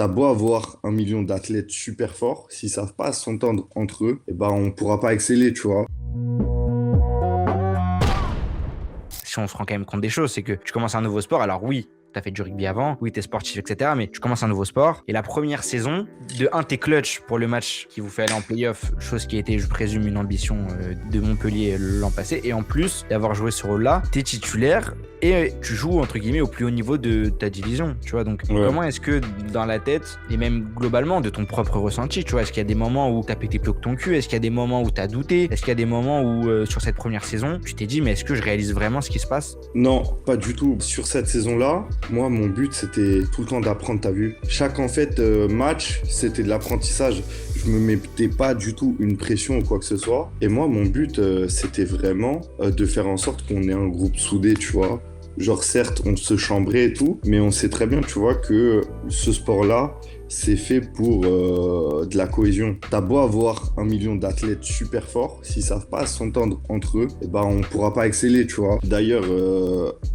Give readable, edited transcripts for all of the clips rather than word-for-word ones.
T'as beau avoir 1 million d'athlètes super forts, s'ils savent pas s'entendre entre eux, eh ben, on pourra pas exceller, tu vois. Si on se rend quand même compte des choses, c'est que tu commences un nouveau sport. Alors oui, tu as fait du rugby avant, oui, tu es sportif, etc. Mais tu commences un nouveau sport. Et la première saison, de un, t'es clutch pour le match qui vous fait aller en playoff, chose qui a été, je présume, une ambition de Montpellier l'an passé. Et en plus d'avoir joué ce rôle-là, tu es titulaire et tu joues, entre guillemets, au plus haut niveau de ta division. Tu vois, donc Ouais. comment est-ce que dans la tête, et même globalement de ton propre ressenti, tu vois, est-ce qu'il y a des moments où tu as pété plus haut que ton cul? Est-ce qu'il y a des moments où tu as douté? Est-ce qu'il y a des moments où, sur cette première saison, tu t'es dit, mais est-ce que je réalise vraiment ce qui se passe? Non, pas du tout. Sur cette saison-là, moi, mon but, c'était tout le temps d'apprendre, t'as vu. Chaque, en fait, match, c'était de l'apprentissage. Je me mettais pas du tout une pression ou quoi que ce soit. Et moi, mon but, c'était vraiment de faire en sorte qu'on ait un groupe soudé, tu vois. Genre, certes, on se chambrait et tout, mais on sait très bien, tu vois, que ce sport-là, c'est fait pour de la cohésion. T'as beau avoir 1 million d'athlètes super forts, s'ils savent pas s'entendre entre eux, eh ben, on pourra pas exceller, tu vois. D'ailleurs,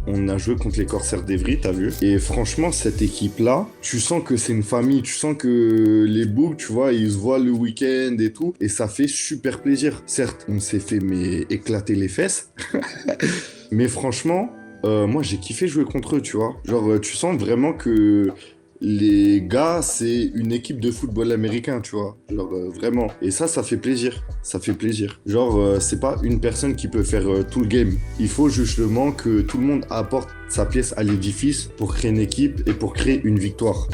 on a joué contre les Corsaires d'Evry, t'as vu? Et franchement, cette équipe-là, tu sens que c'est une famille, tu sens que les boucs, tu vois, ils se voient le week-end et tout, et ça fait super plaisir. Certes, on s'est fait mais éclater les fesses, mais franchement, moi j'ai kiffé jouer contre eux, tu vois. Genre, tu sens vraiment que les gars, c'est une équipe de football américain, tu vois. Genre, vraiment. Et ça fait plaisir. Ça fait plaisir. Genre, c'est pas une personne qui peut faire tout le game. Il faut justement que tout le monde apporte sa pièce à l'édifice pour créer une équipe et pour créer une victoire.